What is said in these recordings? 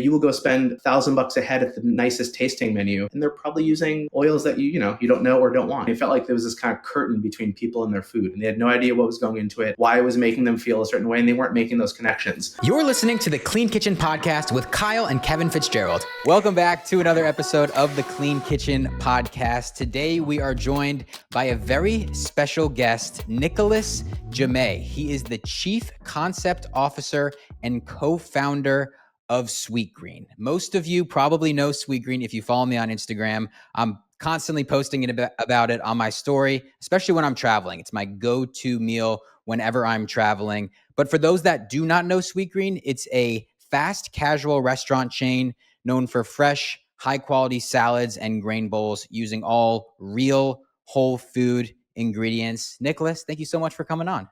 You will go spend $1,000 a head at the nicest tasting menu, and they're probably using oils that you don't know or don't want. It felt like there was this kind of curtain between people and their food, and they had no idea what was going into it, why it was making them feel a certain way, and they weren't making those connections. You're listening to the Clean Kitchen Podcast with Kyle and Kevin Fitzgerald. Welcome back to another episode of the Clean Kitchen Podcast. Today we are joined by a very special guest, Nicolas Jammet. He is the Chief Concept Officer and co-founder of Sweetgreen. Most of you probably know Sweetgreen if you follow me on Instagram. I'm constantly posting about it on my story, especially when I'm traveling. It's my go-to meal whenever I'm traveling. But for those that do not know Sweetgreen, it's a fast casual restaurant chain known for fresh, high-quality salads and grain bowls using all real whole food ingredients. Nicolas, thank you so much for coming on.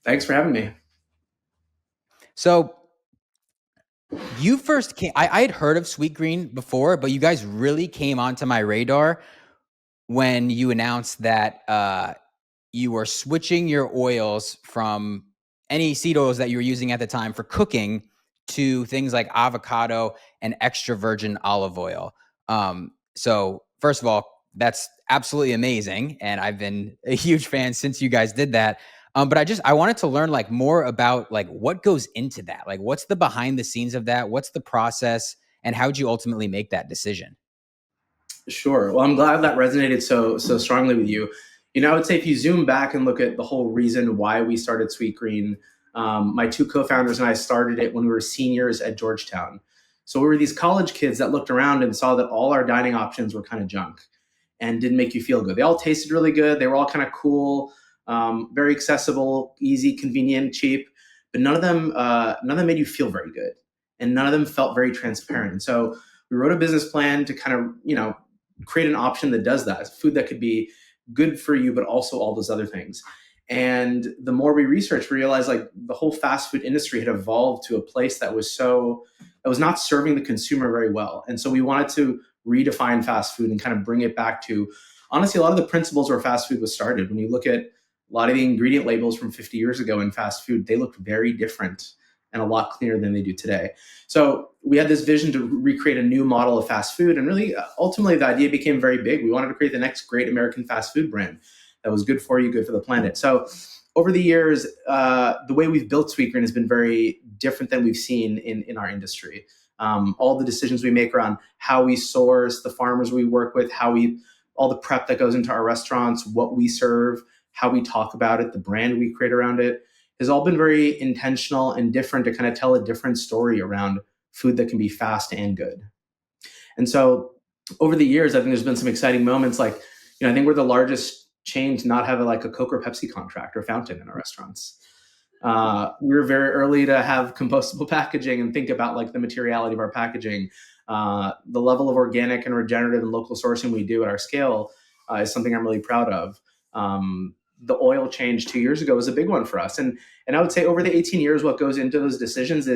Thanks for having me. So you first came, I had heard of Sweetgreen before, but you guys really came onto my radar when you announced that you were switching your oils from any seed oils that you were using at the time for cooking to things like avocado and extra virgin olive oil. So first of all, that's absolutely amazing. And I've been a huge fan since you guys did that. But I wanted to learn more about what goes into that. What's the behind the scenes of that? What's the process, and how'd you ultimately make that decision? Sure. Well, I'm glad that resonated so strongly with you. I would say if you zoom back and look at the whole reason why we started Sweetgreen, my two co-founders and I started it when we were seniors at Georgetown. So we were these college kids that looked around and saw that all our dining options were kind of junk and didn't make you feel good. They all tasted really good. They were all kind of cool. Very accessible, easy, convenient, cheap, but none of them made you feel very good, and none of them felt very transparent. And so we wrote a business plan to kind of create an option that does that, food that could be good for you, but also all those other things. And the more we researched, we realized the whole fast food industry had evolved to a place that was not serving the consumer very well. And so we wanted to redefine fast food and kind of bring it back to, honestly, a lot of the principles where fast food was started. When you look at a lot of the ingredient labels from 50 years ago in fast food, they looked very different and a lot cleaner than they do today. So we had this vision to recreate a new model of fast food. And really, ultimately, the idea became very big. We wanted to create the next great American fast food brand that was good for you, good for the planet. So over the years, the way we've built Sweetgreen has been very different than we've seen in our industry. All the decisions we make around how we source, the farmers we work with, all the prep that goes into our restaurants, what we serve, how we talk about it, the brand we create around it, has all been very intentional and different to kind of tell a different story around food that can be fast and good. And so over the years, I think there's been some exciting moments. I think we're the largest chain to not have a Coke or Pepsi contract or fountain in our restaurants. We were very early to have compostable packaging and think about the materiality of our packaging. The level of organic and regenerative and local sourcing we do at our scale is something I'm really proud of. The oil change 2 years ago was a big one for us. And I would say over the 18 years, what goes into those decisions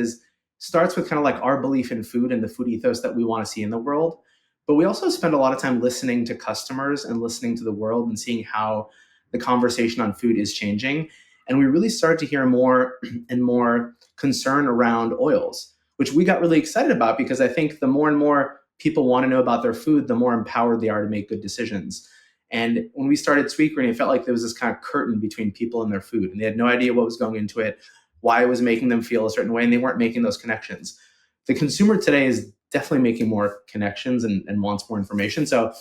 starts with kind of our belief in food and the food ethos that we want to see in the world. But we also spend a lot of time listening to customers and listening to the world and seeing how the conversation on food is changing. And we really started to hear more and more concern around oils, which we got really excited about because I think the more and more people want to know about their food, the more empowered they are to make good decisions. And when we started Sweetgreen, it felt like there was this kind of curtain between people and their food, and they had no idea what was going into it, why it was making them feel a certain way, and they weren't making those connections. The consumer today is definitely making more connections and wants more information. So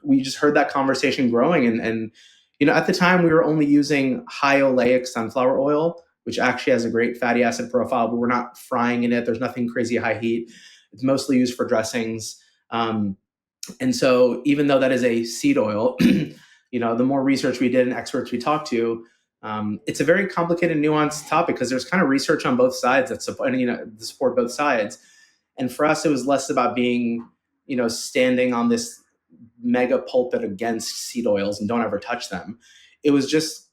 we just heard that conversation growing. And at the time, we were only using high oleic sunflower oil, which actually has a great fatty acid profile, but we're not frying in it. There's nothing crazy high heat. It's mostly used for dressings. And so even though that is a seed oil, the more research we did and experts we talked to, it's a very complicated, nuanced topic because there's kind of research on both sides that support both sides. And for us, it was less about being, standing on this mega pulpit against seed oils and don't ever touch them. It was just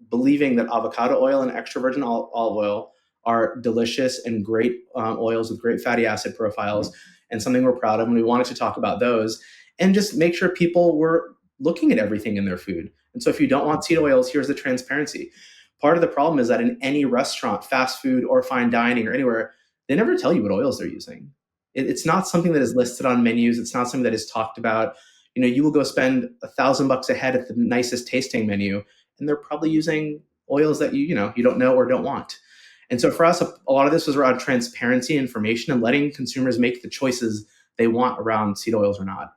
believing that avocado oil and extra virgin olive oil are delicious and great oils with great fatty acid profiles, and something we're proud of. And we wanted to talk about those and just make sure people were looking at everything in their food. And so if you don't want seed oils, here's the transparency. Part of the problem is that in any restaurant, fast food or fine dining or anywhere, they never tell you what oils they're using. It's not something that is listed on menus. It's not something that is talked about. You will go spend $1,000 a head at the nicest tasting menu, and they're probably using oils that you don't know or don't want. And so for us, a lot of this was around transparency, information, and letting consumers make the choices they want around seed oils or not.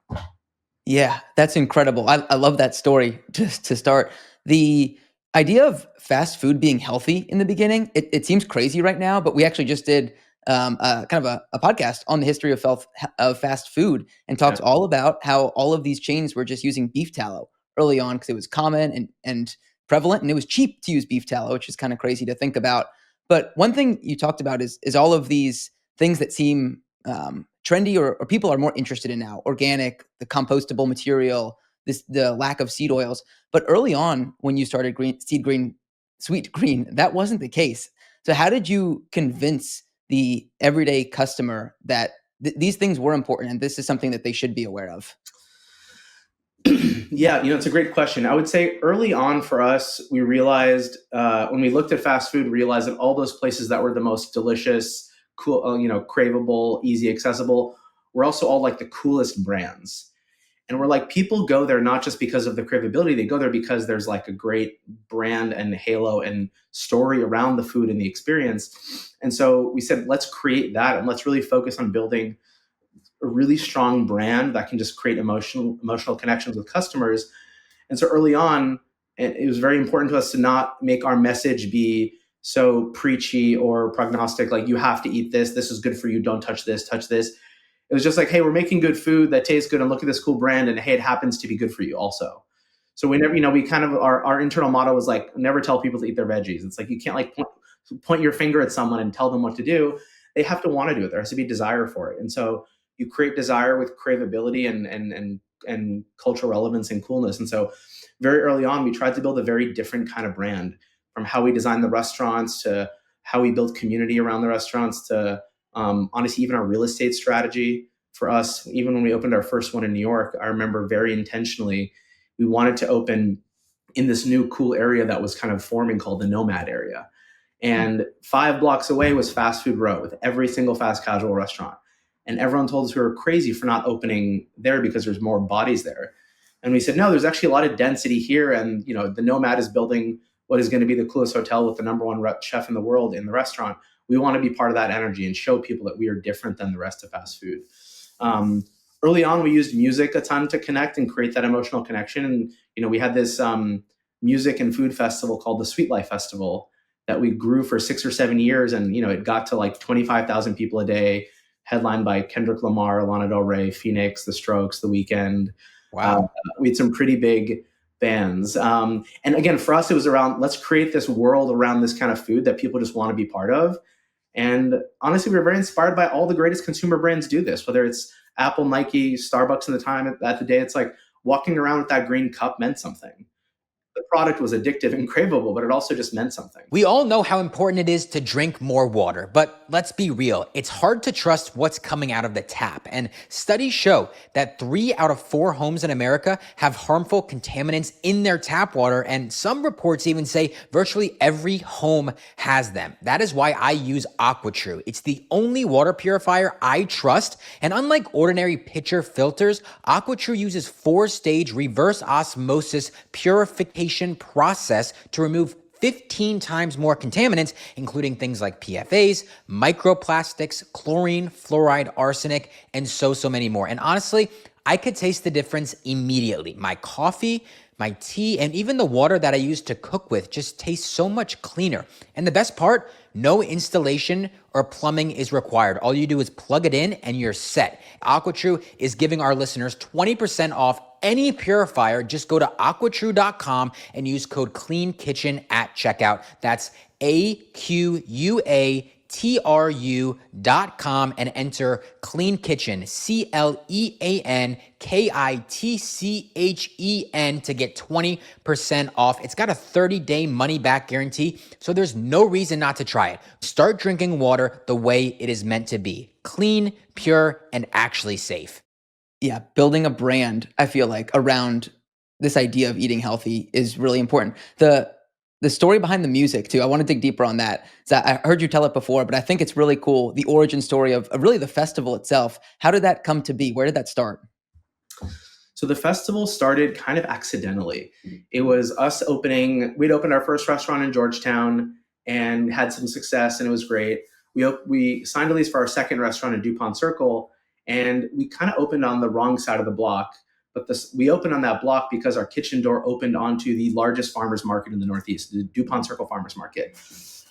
Yeah, that's incredible. I love that story. Just to start, the idea of fast food being healthy in the beginning, it seems crazy right now, but we actually just did kind of a podcast on the history of fast food and Yeah. talked all about how all of these chains were just using beef tallow early on because it was common and prevalent, and it was cheap to use beef tallow, which is kind of crazy to think about. But one thing you talked about is all of these things that seem trendy or people are more interested in now: organic, the compostable material, the lack of seed oils. But early on, when you started Sweetgreen, that wasn't the case. So how did you convince the everyday customer that these things were important and this is something that they should be aware of? Yeah, it's a great question. I would say early on for us, we realized when we looked at fast food, realized that all those places that were the most delicious, cool, craveable, easy, accessible, were also all like the coolest brands. And we're like, people go there not just because of the craveability, they go there because there's like a great brand and halo and story around the food and the experience. And so we said, let's create that and let's really focus on building a really strong brand that can just create emotional connections with customers. And so early on, it was very important to us to not make our message be so preachy or prognostic, like you have to eat this, this is good for you, don't touch this, touch this. It was just like, hey, we're making good food that tastes good, and look at this cool brand, and hey, it happens to be good for you also. So we never, we kind of, our internal motto was like, never tell people to eat their veggies. It's like, you can't like point your finger at someone and tell them what to do. They have to want to do it. There has to be desire for it. And so you create desire with craveability and cultural relevance and coolness. And so very early on, we tried to build a very different kind of brand, from how we design the restaurants to how we build community around the restaurants to honestly, even our real estate strategy. For us, even when we opened our first one in New York, I remember very intentionally, we wanted to open in this new cool area that was kind of forming called the Nomad area. And 5 blocks away was Fast Food Row with every single fast casual restaurant. And everyone told us we were crazy for not opening there because there's more bodies there. And we said, no, there's actually a lot of density here. And, the Nomad is building what is going to be the coolest hotel with the number one chef in the world in the restaurant. We want to be part of that energy and show people that we are different than the rest of fast food. Early on, we used music a ton to connect and create that emotional connection. And, we had this music and food festival called the Sweetlife Festival that we grew for 6 or 7 years. And, it got to like 25,000 people a day, headlined by Kendrick Lamar, Lana Del Rey, Phoenix, The Strokes, The Weeknd. Wow. We had some pretty big bands. And again, for us, it was around, let's create this world around this kind of food that people just want to be part of. And honestly, we were very inspired by all the greatest consumer brands do this, whether it's Apple, Nike, Starbucks in the time at the day. It's like walking around with that green cup meant something. The product was addictive and craveable, but it also just meant something. We all know how important it is to drink more water, but let's be real. It's hard to trust what's coming out of the tap. And studies show that 3 out of 4 homes in America have harmful contaminants in their tap water. And some reports even say virtually every home has them. That is why I use AquaTrue. It's the only water purifier I trust. And unlike ordinary pitcher filters, AquaTrue uses 4-stage reverse osmosis purification process to remove 15 times more contaminants, including things like PFAs, microplastics, chlorine, fluoride, arsenic, and so many more. And honestly, I could taste the difference immediately. My coffee, my tea, and even the water that I use to cook with just tastes so much cleaner. And the best part, no installation or plumbing is required. All you do is plug it in and you're set. AquaTrue is giving our listeners 20% off any purifier. Just go to aquatrue.com and use code CLEANKITCHEN at checkout. That's AQUATRU.com and enter Clean Kitchen, CLEANKITCHEN to get 20% off. It's got a 30-day money-back guarantee, so there's no reason not to try it. Start drinking water the way it is meant to be. Clean, pure, and actually safe. Yeah, building a brand, I feel like, around this idea of eating healthy is really important. the story behind the music too. I want to dig deeper on that. So I heard you tell it before, but I think it's really cool. The origin story of really the festival itself. How did that come to be? Where did that start? So the festival started kind of accidentally. It was us opening, we'd opened our first restaurant in Georgetown and had some success, and it was great. We signed a lease for our second restaurant in DuPont Circle, and we kind of opened on the wrong side of the block. But we opened on that block because our kitchen door opened onto the largest farmers market in the Northeast, the DuPont Circle Farmers Market.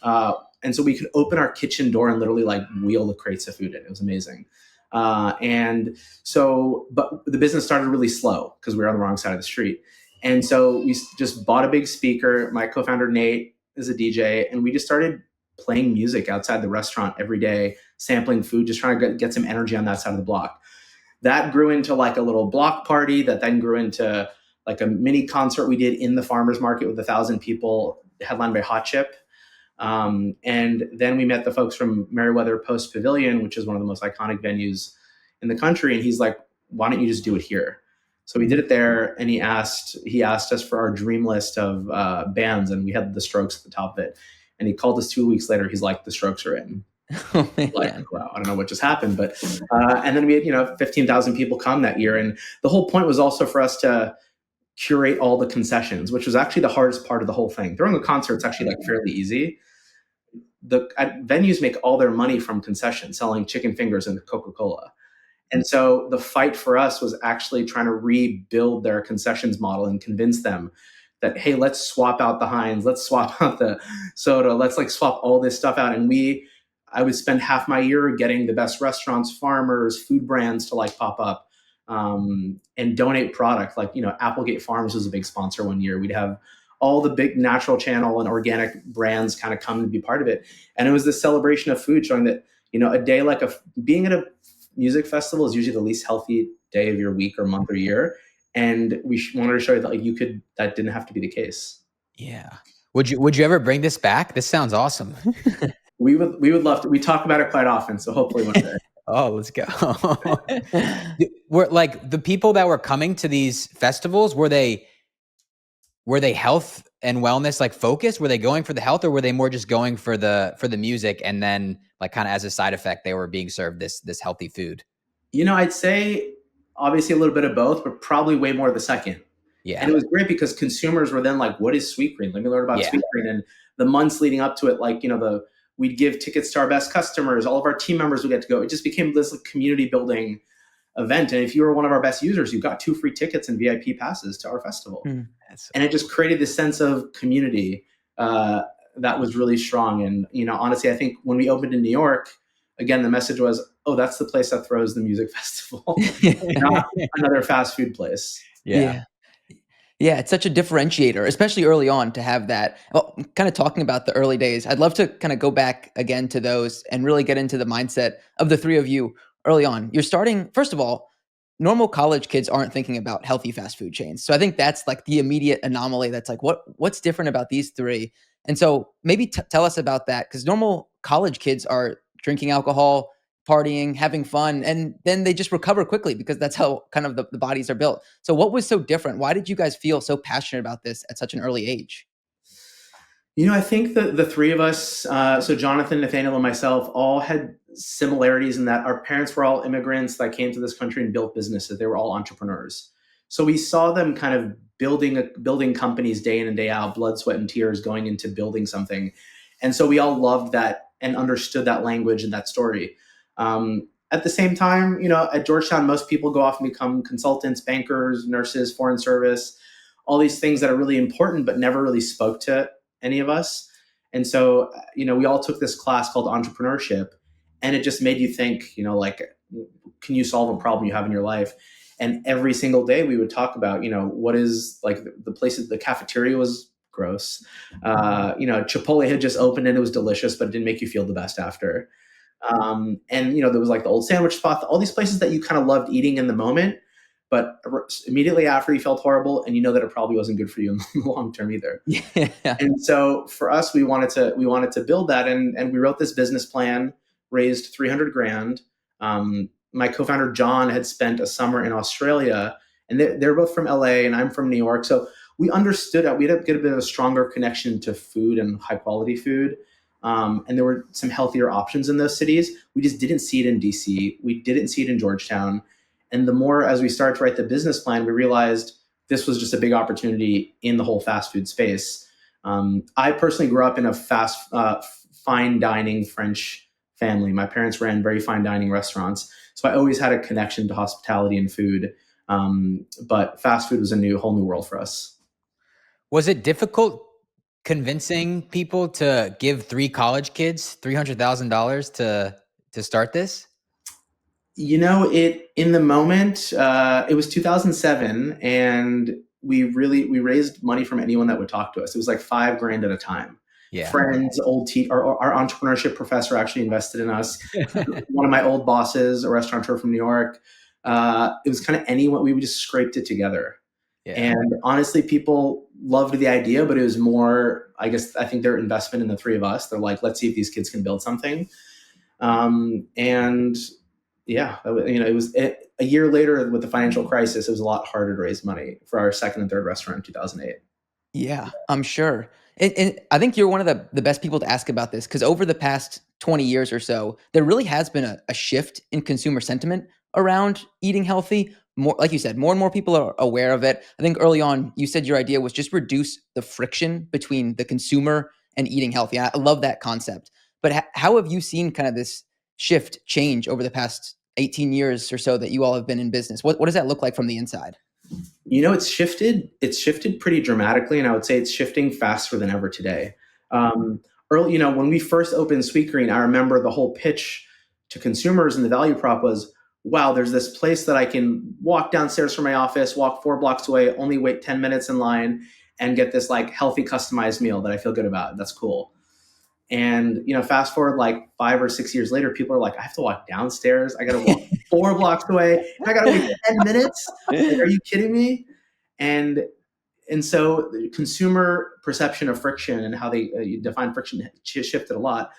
And so we could open our kitchen door and literally like wheel the crates of food in. It was amazing. But the business started really slow because we were on the wrong side of the street. And so we just bought a big speaker. My co-founder, Nate, is a DJ, and we just started playing music outside the restaurant every day, sampling food, just trying to get some energy on that side of the block. That grew into like a little block party that then grew into like a mini concert we did in the farmer's market with 1,000 people, headlined by Hot Chip. And then we met the folks from Merriweather Post Pavilion, which is one of the most iconic venues in the country. And he's like, why don't you just do it here? So we did it there, and he asked us for our dream list of bands, and we had the Strokes at the top of it. And he called us 2 weeks later. He's like, the Strokes are in. Oh, man. Like, wow, I don't know what just happened, but and then we had 15,000 people come that year, and the whole point was also for us to curate all the concessions, which was actually the hardest part of the whole thing. During a concert, it's actually like fairly easy. Venues make all their money from concessions, selling chicken fingers and Coca-Cola. And so the fight for us was actually trying to rebuild their concessions model and convince them that, hey, let's swap out the Heinz, let's swap out the soda, let's like swap all this stuff out. And I would spend half my year getting the best restaurants, farmers, food brands to like pop up and donate product. Like, Applegate Farms was a big sponsor one year. We'd have all the big natural channel and organic brands kind of come to be part of it. And it was this celebration of food, showing that, a day like being at a music festival is usually the least healthy day of your week or month or year. And we wanted to show you that that didn't have to be the case. Yeah. Would you ever bring this back? This sounds awesome. We would love to. We talk about it quite often, so hopefully one day. Oh, let's go. Were like the people that were coming to these festivals, were they health and wellness like focused? Were they going for the health, or were they more just going for the music, and then like kind of as a side effect they were being served this healthy food? I'd say obviously a little bit of both, but probably way more the second. Yeah. And it was great because consumers were then like, what is Sweetgreen? Let me learn about Sweetgreen. And the months leading up to it, like, we'd give tickets to our best customers. All of our team members would get to go. It just became this like, community building event. And if you were one of our best users, you got 2 free tickets and VIP passes to our festival. And it just created this sense of community that was really strong. And, honestly, I think when we opened in New York, again, the message was, oh, that's the place that throws the music festival, not another fast food place. Yeah. Yeah, it's such a differentiator, especially early on, to have that. Well, kind of talking about the early days, I'd love to kind of go back again to those and really get into the mindset of the three of you early on. You're starting, first of all, normal college kids aren't thinking about healthy fast food chains. So I think that's like the immediate anomaly that's like, what's different about these three? And so maybe tell us about that, because normal college kids are drinking alcohol, partying, having fun, and then they just recover quickly because that's how kind of the bodies are built. So what was so different? Why did you guys feel so passionate about this at such an early age? I think that the three of us, so Jonathan, Nathaniel, and myself, all had similarities in that our parents were all immigrants that came to this country and built businesses. They were all entrepreneurs. So we saw them kind of building companies day in and day out, blood, sweat, and tears going into building something. And so we all loved that and understood that language and that story. At the same time, at Georgetown, most people go off and become consultants, bankers, nurses, foreign service, all these things that are really important, but never really spoke to any of us. And so, we all took this class called entrepreneurship, and it just made you think, like, can you solve a problem you have in your life? And every single day we would talk about, what is like the places, the cafeteria was gross. Chipotle had just opened and it was delicious, but it didn't make you feel the best after. And there was like the old sandwich spot, all these places that you kind of loved eating in the moment, but immediately after you felt horrible, and that it probably wasn't good for you in the long term either. Yeah. And so for us, we wanted to build that, and we wrote this business plan, raised $300,000. My co-founder John had spent a summer in Australia, and they're both from LA, and I'm from New York. So we understood that we had to get a bit of a stronger connection to food and high quality food. And there were some healthier options in those cities. We just didn't see it in DC. We didn't see it in Georgetown. And the more as we started to write the business plan, we realized this was just a big opportunity in the whole fast food space. I personally grew up in a fine dining French family. My parents ran very fine dining restaurants. So I always had a connection to hospitality and food. But fast food was whole new world for us. Was it difficult convincing people to give 3 college kids $300,000 to start this? It in the moment, it was 2007, and we raised money from anyone that would talk to us. It was like $5,000 at a time. Yeah. Friends, our entrepreneurship professor actually invested in us. One of my old bosses, a restaurateur from New York. It was kind of anyone. We just scraped it together. Yeah. And honestly, people loved the idea, but it was more, I think their investment in the three of us. They're like, let's see if these kids can build something. And yeah, it was a year later with the financial crisis, it was a lot harder to raise money for our second and third restaurant in 2008. Yeah, I'm sure. And I think you're one of the best people to ask about this, because over the past 20 years or so, there really has been a shift in consumer sentiment around eating healthy. More, like you said, more and more people are aware of it. I think early on, you said your idea was just reduce the friction between the consumer and eating healthy. I love that concept. But how have you seen kind of this shift change over the past 18 years or so that you all have been in business? What does that look like from the inside? It's shifted pretty dramatically, and I would say it's shifting faster than ever today. Early, when we first opened Sweetgreen, I remember the whole pitch to consumers and the value prop was, wow, there's this place that I can walk downstairs from my office, walk 4 blocks away, only wait 10 minutes in line, and get this like healthy customized meal that I feel good about. That's cool. And, fast forward like 5 or 6 years later, people are like, I have to walk downstairs. I got to walk 4 blocks away. I got to wait 10 minutes. Like, are you kidding me? And so the consumer perception of friction and how they define friction shifted a lot.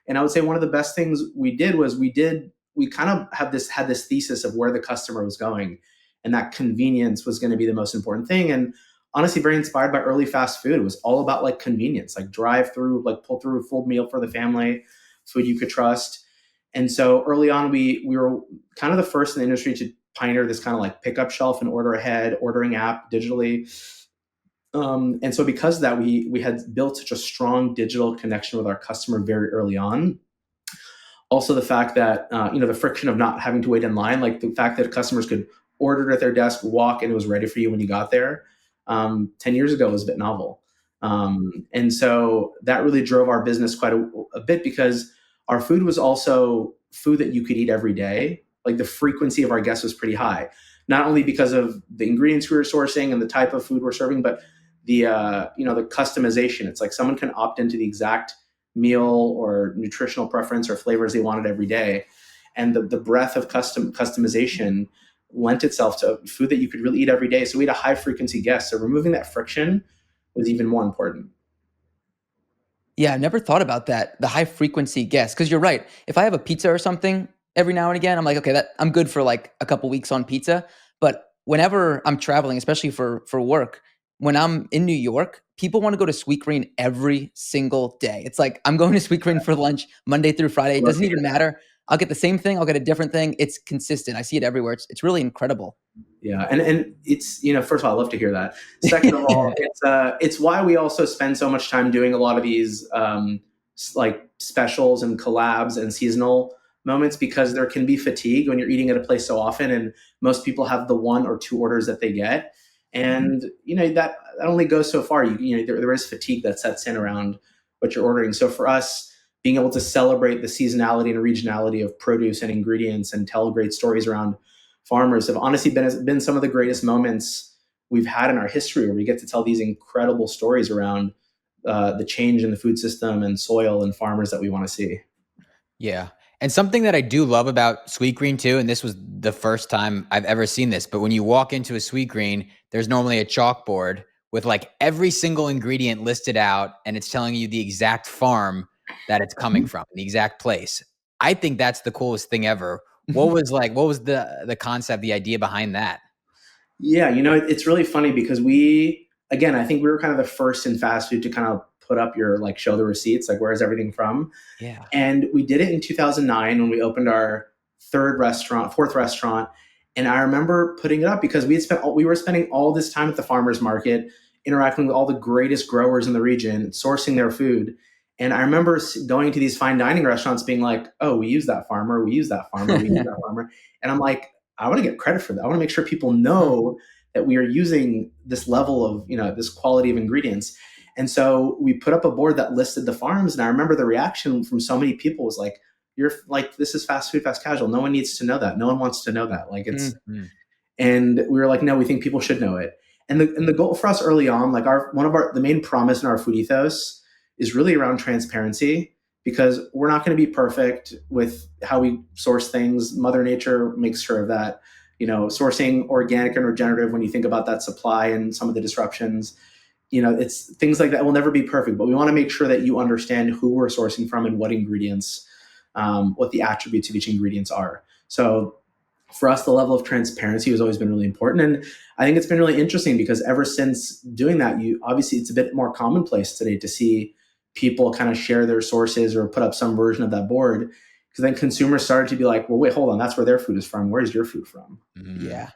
And I would say one of the best things we did was we kind of had this thesis of where the customer was going, and that convenience was going to be the most important thing. And honestly, very inspired by early fast food. It was all about like convenience, like drive through, like pull through a full meal for the family, food you could trust. And so early on, we were kind of the first in the industry to pioneer this kind of like pick up shelf and order ahead, ordering app digitally. And so because of that, we had built such a strong digital connection with our customer very early on. Also, the fact that, the friction of not having to wait in line, like the fact that customers could order it at their desk, walk, and it was ready for you when you got there. 10 years ago was a bit novel. And so that really drove our business quite a bit, because our food was also food that you could eat every day. Like the frequency of our guests was pretty high, not only because of the ingredients we were sourcing and the type of food we're serving, but the customization. It's like someone can opt into the exact meal or nutritional preference or flavors they wanted every day. And the breadth of customization lent itself to food that you could really eat every day. So we had a high frequency guest. So removing that friction was even more important. Yeah, I never thought about that, the high frequency guest. Because you're right. If I have a pizza or something every now and again, I'm like, okay, I'm good for like a couple weeks on pizza. But whenever I'm traveling, especially for work, when I'm in New York, people want to go to Sweetgreen every single day. It's like, I'm going to Sweetgreen for lunch Monday through Friday. It doesn't even matter. I'll get the same thing. I'll get a different thing. It's consistent. I see it everywhere. It's really incredible. Yeah. And it's, first of all, I love to hear that. Second of all, it's why we also spend so much time doing a lot of these like specials and collabs and seasonal moments, because there can be fatigue when you're eating at a place so often, and most people have the 1 or 2 orders that they get. And, that only goes so far. There is fatigue that sets in around what you're ordering. So for us, being able to celebrate the seasonality and regionality of produce and ingredients and tell great stories around farmers have honestly been some of the greatest moments we've had in our history, where we get to tell these incredible stories around the change in the food system and soil and farmers that we want to see. Yeah. And something that I do love about Sweetgreen too, and this was the first time I've ever seen this, but when you walk into a Sweetgreen, there's normally a chalkboard with like every single ingredient listed out, and it's telling you the exact farm that it's coming from, the exact place. I think that's the coolest thing ever. What was the concept, the idea behind that? Yeah, it's really funny because again, I think we were kind of the first in fast food to kind of put up your like show the receipts, like where's everything from? Yeah. And we did it in 2009 when we opened our fourth restaurant. And I remember putting it up because we were spending all this time at the farmers market, interacting with all the greatest growers in the region, sourcing their food. And I remember going to these fine dining restaurants being like, oh, we use that farmer, we use that farmer, we use that farmer. And I'm like, I want to get credit for that. I want to make sure people know that we are using this level of, this quality of ingredients. And so we put up a board that listed the farms. And I remember the reaction from so many people was like, you're like, this is fast food, fast casual. No one needs to know that. No one wants to know that. Like it's, and we were like, no, we think people should know it. And the goal for us early on, like the main promise in our food ethos is really around transparency, because we're not going to be perfect with how we source things. Mother Nature makes sure of that. Sourcing organic and regenerative, when you think about that supply and some of the disruptions, it's things like that will never be perfect, but we want to make sure that you understand who we're sourcing from and what ingredients, what the attributes of each ingredients are. So for us, the level of transparency has always been really important. And I think it's been really interesting because ever since doing that, obviously it's a bit more commonplace today to see people kind of share their sources or put up some version of that board. Because then consumers started to be like, well, wait, hold on, that's where their food is from. Where's your food from? Yeah.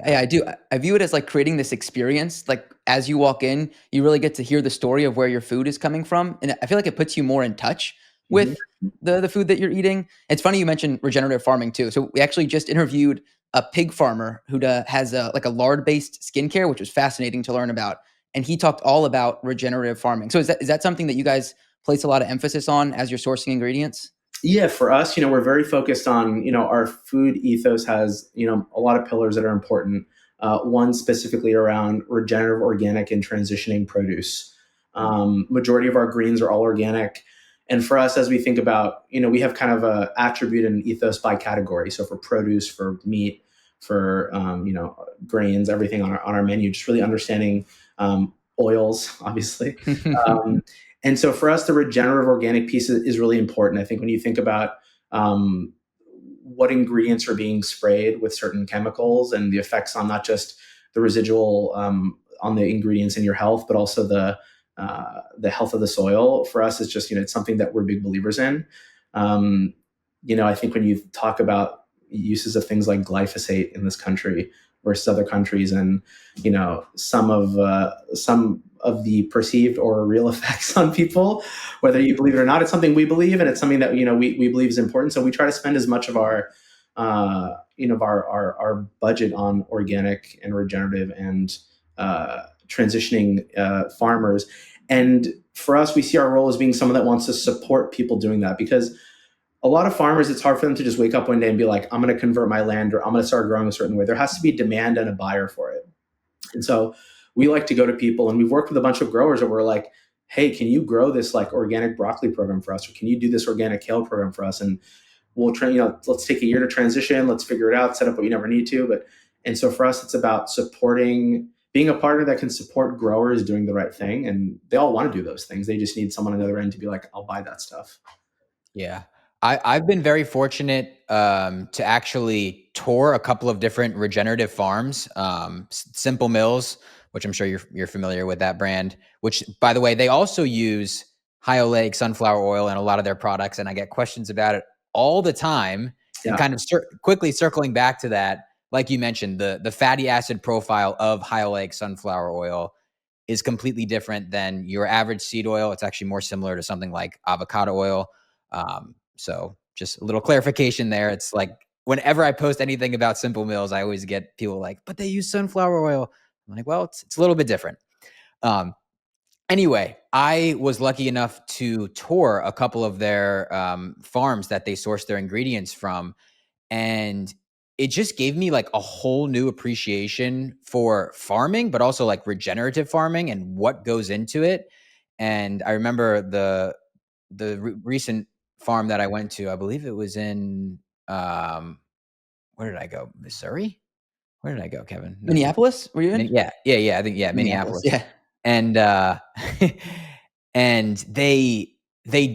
Yeah, I do. I view it as like creating this experience. Like as you walk in, you really get to hear the story of where your food is coming from. And I feel like it puts you more in touch with the food that you're eating. It's funny you mentioned regenerative farming too. So we actually just interviewed a pig farmer who has a lard-based skincare, which was fascinating to learn about. And he talked all about regenerative farming. So is that something that you guys place a lot of emphasis on as you're sourcing ingredients? Yeah, for us, we're very focused on, our food ethos has, a lot of pillars that are important. One specifically around regenerative, organic, and transitioning produce. Majority of our greens are all organic. And for us, as we think about, we have kind of a attribute and ethos by category. So for produce, for meat, for, grains, everything on our menu, just really understanding oils, obviously. And so for us, the regenerative organic piece is really important. I think when you think about what ingredients are being sprayed with certain chemicals and the effects on not just the residual on the ingredients in your health, but also the health of the soil, for us, it's just, it's something that we're big believers in. I think when you talk about uses of things like glyphosate in this country versus other countries, and some of the perceived or real effects on people, whether you believe it or not, it's something we believe, and it's something that we believe is important. So we try to spend as much of our our budget on organic and regenerative and transitioning farmers. And for us, we see our role as being someone that wants to support people doing that, because a lot of farmers, it's hard for them to just wake up one day and be like, I'm going to convert my land, or I'm going to start growing a certain way. There has to be demand and a buyer for it. And so we like to go to people, and we've worked with a bunch of growers that were like, hey, can you grow this like organic broccoli program for us? Or can you do this organic kale program for us? And we'll train, let's take a year to transition. Let's figure it out, set up what you never need to. And so for us, it's about being a partner that can support growers doing the right thing. And they all want to do those things. They just need someone on the other end to be like, I'll buy that stuff. Yeah. I've been very fortunate to actually tour a couple of different regenerative farms, Simple Mills, which I'm sure you're familiar with that brand, which, by the way, they also use high oleic sunflower oil in a lot of their products. And I get questions about it all the time. Yeah. And kind of quickly circling back to that, like you mentioned, the fatty acid profile of high oleic sunflower oil is completely different than your average seed oil. It's actually more similar to something like avocado oil. So just a little clarification there. It's like whenever I post anything about Simple Mills, I always get people like, but they use sunflower oil. I'm like, well, it's a little bit different. Anyway, I was lucky enough to tour a couple of their farms that they source their ingredients from. And it just gave me like a whole new appreciation for farming, but also like regenerative farming and what goes into it. And I remember the recent farm that I went to, I believe it was in, where did I go? Missouri? Where did I go, Kevin? No. Minneapolis? Were you in? Yeah. I think, Minneapolis. Yeah. And, and they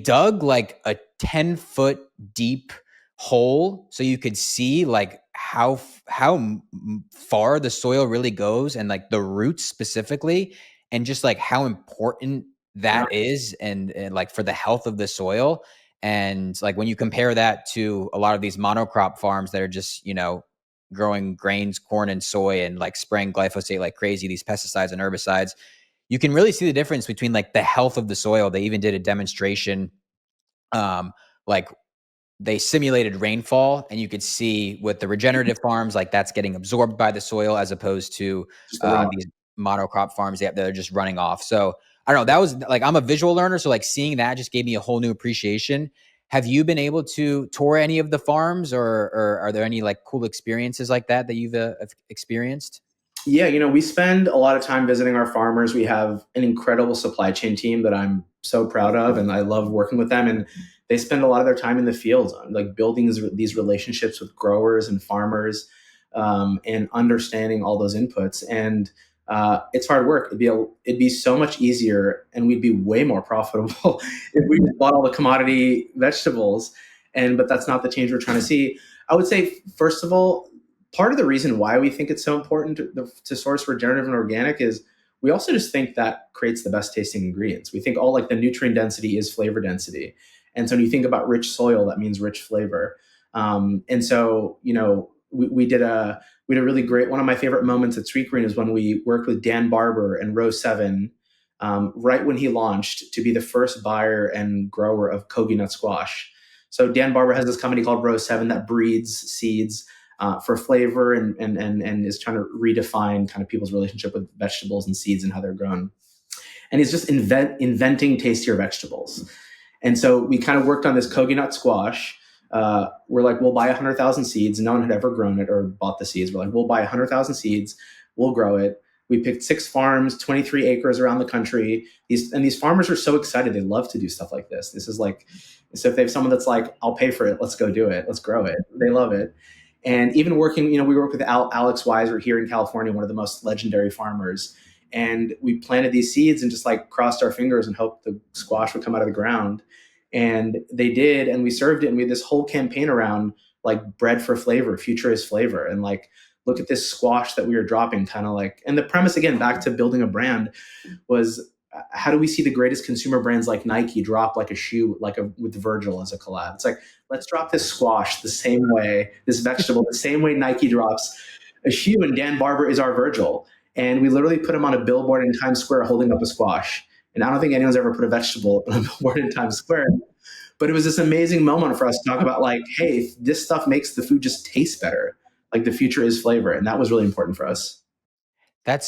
dug like a 10-foot deep hole so you could see like how far the soil really goes, and like the roots specifically. and just like how important that is, and like for the health of the soil. And like when you compare that to a lot of these monocrop farms that are just, growing grains, corn and soy, and like spraying glyphosate like crazy, these pesticides and herbicides, you can really see the difference between like the health of the soil. They even did a demonstration, like they simulated rainfall, and you could see with the regenerative farms, like that's getting absorbed by the soil, as opposed to Just the raw. these monocrop farms that are just running off. So I don't know, that was like, I'm a visual learner, so like seeing that just gave me a whole new appreciation. Have you been able to tour any of the farms, or are there any like cool experiences like that you've experienced? Yeah, we spend a lot of time visiting our farmers. We have an incredible supply chain team that I'm so proud of, and I love working with them. And they spend a lot of their time in the fields, like building these relationships with growers and farmers, and understanding all those inputs. And it's hard work. It'd be so much easier, and we'd be way more profitable if we just bought all the commodity vegetables. But that's not the change we're trying to see. I would say, first of all, part of the reason why we think it's so important to source regenerative and organic is we also just think that creates the best tasting ingredients. We think all like the nutrient density is flavor density. And so when you think about rich soil, that means rich flavor. And so, we did a really great, one of my favorite moments at Sweetgreen is when we worked with Dan Barber and Row 7, right when he launched, to be the first buyer and grower of Kogi nut squash. So Dan Barber has this company called Row 7 that breeds seeds for flavor, and is trying to redefine kind of people's relationship with vegetables and seeds and how they're grown. And he's just inventing tastier vegetables. And so we kind of worked on this Kogi nut squash. We're like, we'll buy 100,000 seeds. No one had ever grown it or bought the seeds. We're like, we'll buy 100,000 seeds. We'll grow it. We picked 6 farms, 23 acres around the country. These farmers are so excited. They love to do stuff like this. This is like, so if they have someone that's like, I'll pay for it, let's go do it. Let's grow it. They love it. And even working, we work with Alex Weiser here in California, one of the most legendary farmers. And we planted these seeds and just like crossed our fingers and hoped the squash would come out of the ground. And they did, and we served it. And we had this whole campaign around like bread for flavor, future is flavor. And like, look at this squash that we were dropping, kind of like, and the premise, again, back to building a brand, was how do we see the greatest consumer brands like Nike drop like a shoe, with Virgil as a collab? It's like, let's drop this squash the same way, this vegetable, the same way Nike drops a shoe, and Dan Barber is our Virgil. And we literally put him on a billboard in Times Square holding up a squash. And I don't think anyone's ever put a vegetable on a billboard in Times Square. But it was this amazing moment for us to talk about like, hey, this stuff makes the food just taste better. Like the future is flavor. And that was really important for us.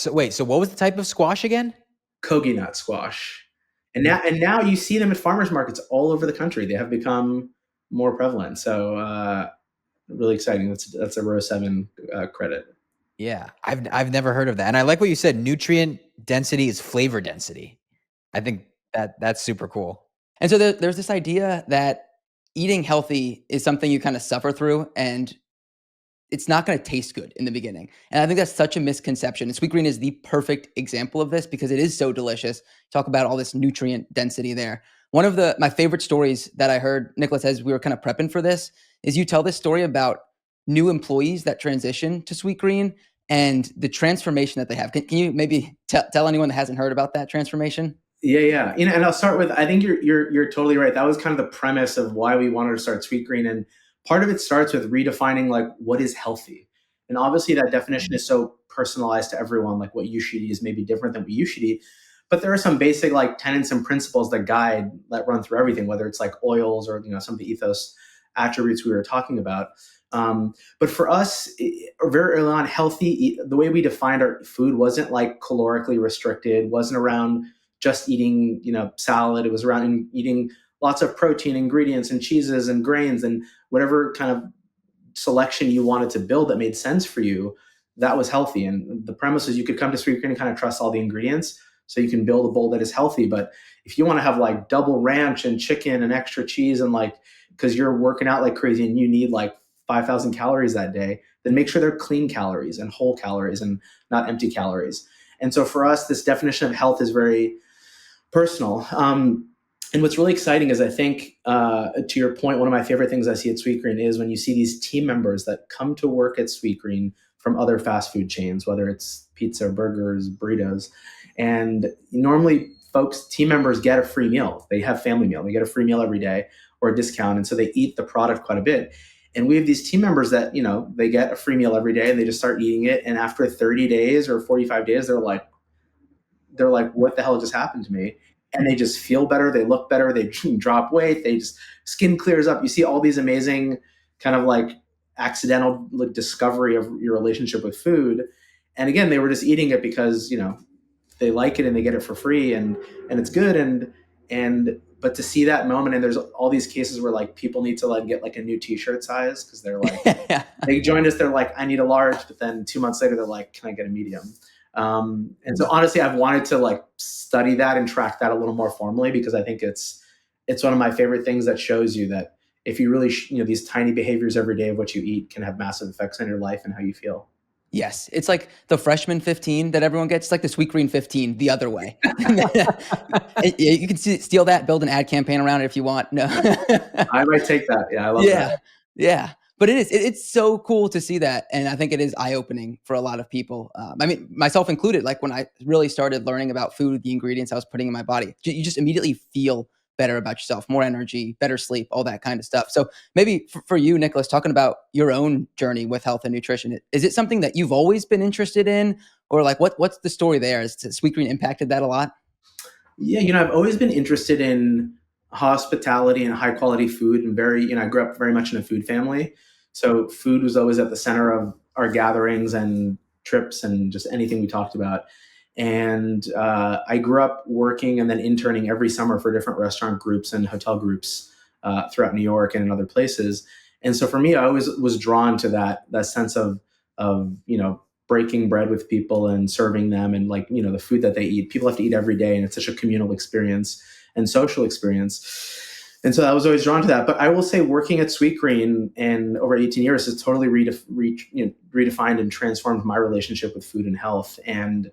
Wait, so what was the type of squash again? Kogi nut squash. And now you see them at farmers markets all over the country. They have become more prevalent. So really exciting. That's a Row 7 credit. Yeah, I've never heard of that. And I like what you said, nutrient density is flavor density. I think that's super cool. And so there's this idea that eating healthy is something you kind of suffer through, and it's not going to taste good in the beginning. And I think that's such a misconception. And Sweetgreen is the perfect example of this because it is so delicious. Talk about all this nutrient density there. One of my favorite stories that I heard, Nicolas, as we were kind of prepping for this, is you tell this story about new employees that transition to Sweetgreen and the transformation that they have. Can you maybe tell anyone that hasn't heard about that transformation? Yeah. And I'll start with, I think you're totally right. That was kind of the premise of why we wanted to start Sweetgreen. And part of it starts with redefining like what is healthy. And obviously that definition is so personalized to everyone. Like what you should eat is maybe different than what you should eat. But there are some basic like tenets and principles that run through everything, whether it's like oils or some of the ethos attributes we were talking about. But for us, very early on, healthy, the way we defined our food wasn't like calorically restricted, wasn't around just eating, salad. It was around eating lots of protein ingredients and cheeses and grains and whatever kind of selection you wanted to build that made sense for you. That was healthy. And the premise is you could come to Sweetgreen and kind of trust all the ingredients so you can build a bowl that is healthy. But if you want to have like double ranch and chicken and extra cheese and like, because you're working out like crazy and you need like 5,000 calories that day, then make sure they're clean calories and whole calories and not empty calories. And so for us, this definition of health is very personal. And what's really exciting is I think, to your point, one of my favorite things I see at Sweetgreen is when you see these team members that come to work at Sweetgreen from other fast food chains, whether it's pizza, burgers, burritos. And normally folks, team members get a free meal. They have family meal. They get a free meal every day or a discount. And so they eat the product quite a bit. And we have these team members that, they get a free meal every day and they just start eating it. And after 30 days or 45 days, they're like, what the hell just happened to me? And they just feel better. They look better. They drop weight. They just skin clears up. You see all these amazing kind of like accidental discovery of your relationship with food. And again, they were just eating it because, they like it and they get it for free and it's good. But to see that moment, and there's all these cases where like people need to like get like a new t-shirt size because they're like, they joined us. They're like, I need a large, but then 2 months later, they're like, can I get a medium? And so honestly, I've wanted to like study that and track that a little more formally because I think it's one of my favorite things that shows you that if you really, these tiny behaviors every day of what you eat can have massive effects on your life and how you feel. Yes, it's like the freshman 15 that everyone gets. It's like the Sweetgreen 15 the other way. You can steal that, build an ad campaign around it if you want. No, I might take that. Yeah, I love that. Yeah. But it's so cool to see that. And I think it is eye-opening for a lot of people. I mean, myself included, like when I really started learning about food, the ingredients I was putting in my body, you just immediately feel better about yourself, more energy, better sleep, all that kind of stuff. So maybe for you, Nicolas, talking about your own journey with health and nutrition, is it something that you've always been interested in? Or like what's the story there? Has Sweetgreen impacted that a lot? Yeah, I've always been interested in hospitality and high quality food and I grew up very much in a food family. So food was always at the center of our gatherings and trips and just anything we talked about. And I grew up working and then interning every summer for different restaurant groups and hotel groups throughout New York and in other places. And so for me, I always was drawn to that sense of breaking bread with people and serving them and like the food that they eat. People have to eat every day, and it's such a communal experience and social experience. And so I was always drawn to that. But I will say, working at Sweetgreen and over 18 years has totally redefined and transformed my relationship with food and health. And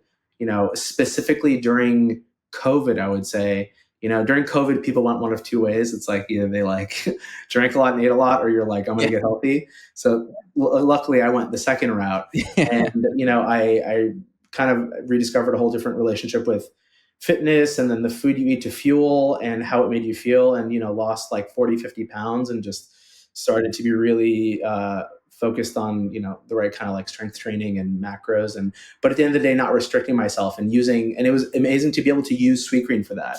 specifically during COVID, I would say, during COVID, people went one of two ways. It's like either they like drank a lot and ate a lot, or you're like, I'm going to get healthy. So luckily I went the second route. And, I kind of rediscovered a whole different relationship with fitness and then the food you eat to fuel and how it made you feel, and, lost like 40, 50 pounds and just started to be really focused on, the right kind of like strength training and macros. But at the end of the day, not restricting myself and it was amazing to be able to use Sweetgreen for that.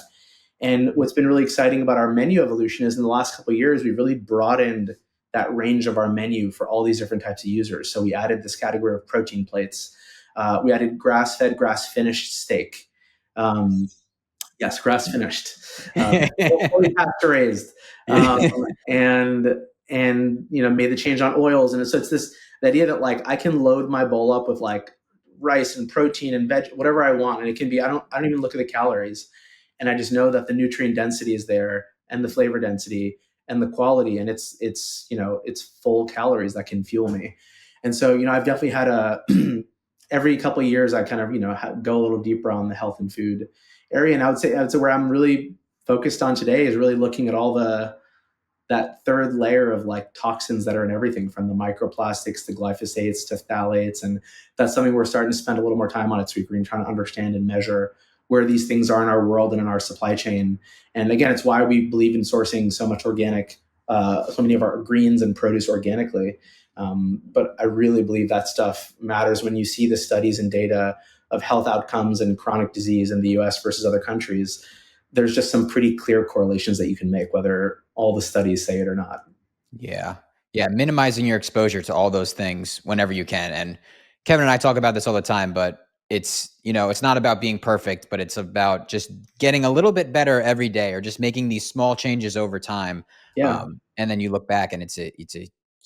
And what's been really exciting about our menu evolution is in the last couple of years, we've really broadened that range of our menu for all these different types of users. So we added this category of protein plates. We added grass-fed, grass-finished steak. Yes, grass-finished, fully pasture-raised, and made the change on oils. And so it's the idea that like I can load my bowl up with like rice and protein and veg, whatever I want, and it can be I don't even look at the calories. And I just know that the nutrient density is there and the flavor density and the quality, and it's full calories that can fuel me. And so I've definitely had every couple of years I kind of go a little deeper on the health and food area. And I would say where I'm really focused on today is really looking at all that third layer of like toxins that are in everything from the microplastics to glyphosates to phthalates. And that's something we're starting to spend a little more time on at Sweetgreen, trying to understand and measure where these things are in our world and in our supply chain. And again, it's why we believe in sourcing so much organic, so many of our greens and produce organically. But I really believe that stuff matters when you see the studies and data of health outcomes and chronic disease in the US versus other countries. There's just some pretty clear correlations that you can make, whether all the studies say it or not. Yeah. Yeah. Minimizing your exposure to all those things whenever you can. And Kevin and I talk about this all the time, but it's not about being perfect, but it's about just getting a little bit better every day or just making these small changes over time. Yeah. And then you look back and it's a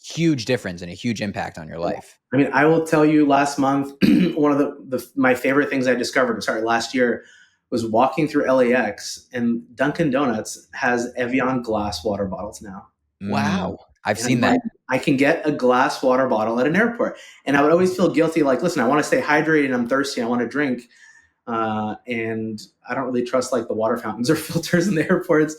huge difference and a huge impact on your life. I mean, I will tell you last month, one of my favorite things I discovered, last year, was walking through LAX, and Dunkin' Donuts has Evian glass water bottles now. Wow. I've seen that. I can get a glass water bottle at an airport. And I would always feel guilty, like, listen, I want to stay hydrated, I'm thirsty, I want to drink. and I don't really trust like the water fountains or filters in the airports.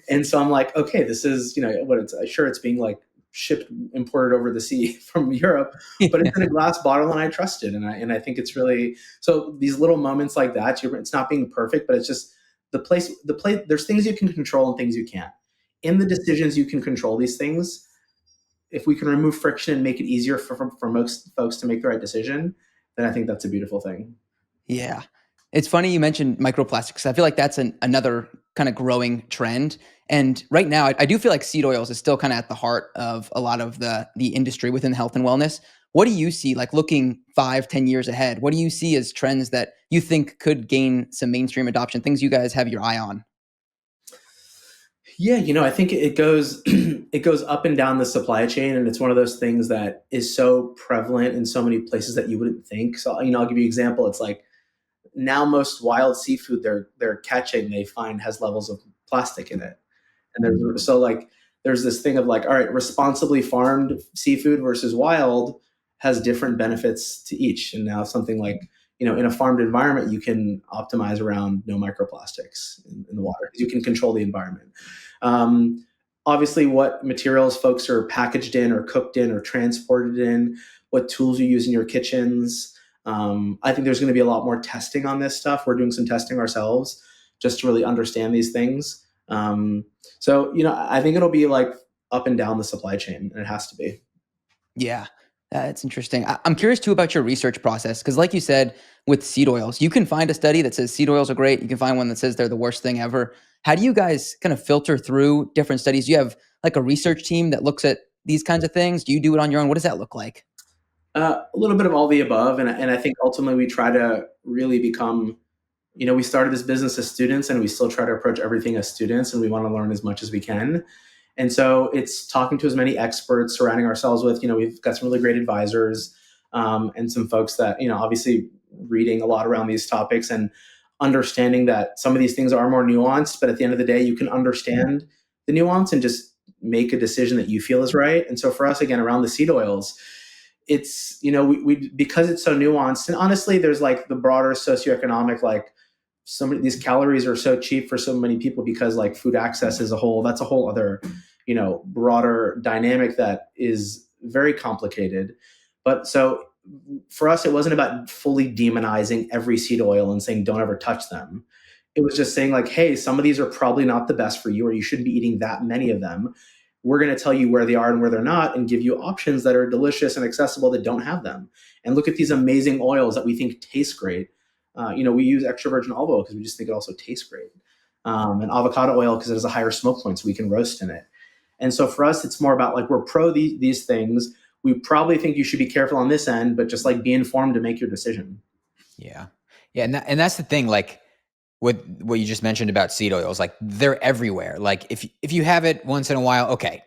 And so I'm like, okay, this is, what it's sure it's being like shipped, imported over the sea from Europe, but it's in a glass bottle and I trust it. And I think it's really, so these little moments like that, it's not being perfect, but it's just the place, there's things you can control and things you can't. In the decisions, you can control these things. If we can remove friction and make it easier for most folks to make the right decision, then I think that's a beautiful thing. Yeah. It's funny you mentioned microplastics. I feel like that's another kind of growing trend. And right now, I do feel like seed oils is still kind of at the heart of a lot of the industry within health and wellness. What do you see, like looking 5, 10 years ahead? What do you see as trends that you think could gain some mainstream adoption, things you guys have your eye on? Yeah, I think it goes it goes up and down the supply chain, and it's one of those things that is so prevalent in so many places that you wouldn't think. So, I'll give you an example. It's like now most wild seafood they're catching, they find has levels of plastic in it. And there's this thing of like, all right, responsibly farmed seafood versus wild has different benefits to each. And now something like, in a farmed environment, you can optimize around no microplastics in the water. You can control the environment. Um, Obviously, what materials folks are packaged in or cooked in or transported in, what tools you use in your kitchens. I think there's going to be a lot more testing on this stuff. We're doing some testing ourselves just to really understand these things. So, I think it'll be like up and down the supply chain, and it has to be. Yeah, that's interesting. I'm curious too about your research process because, like you said, with seed oils, you can find a study that says seed oils are great. You can find one that says they're the worst thing ever. How do you guys kind of filter through different studies? Do you have like a research team that looks at these kinds of things? Do you do it on your own? What does that look like? A little bit of all the above, and I think ultimately we try to really become. We started this business as students, and we still try to approach everything as students, and we want to learn as much as we can. And so it's talking to as many experts, surrounding ourselves with, we've got some really great advisors, and some folks that, obviously reading a lot around these topics and understanding that some of these things are more nuanced, but at the end of the day, you can understand the nuance and just make a decision that you feel is right. And so for us, again, around the seed oils, it's, we because it's so nuanced, and honestly, there's like the broader socioeconomic, like these calories are so cheap for so many people because like food access as a whole, that's a whole other, broader dynamic that is very complicated. But so for us, it wasn't about fully demonizing every seed oil and saying, don't ever touch them. It was just saying like, hey, some of these are probably not the best for you, or you shouldn't be eating that many of them. We're going to tell you where they are and where they're not, and give you options that are delicious and accessible that don't have them. And look at these amazing oils that we think taste great. We use extra virgin olive oil because we just think it also tastes great. And avocado oil because it has a higher smoke point, so we can roast in it. And so for us, it's more about like we're pro these things. We probably think you should be careful on this end, but just like be informed to make your decision. Yeah. Yeah. And that's the thing, like with what you just mentioned about seed oils, like they're everywhere. Like if you have it once in a while, okay,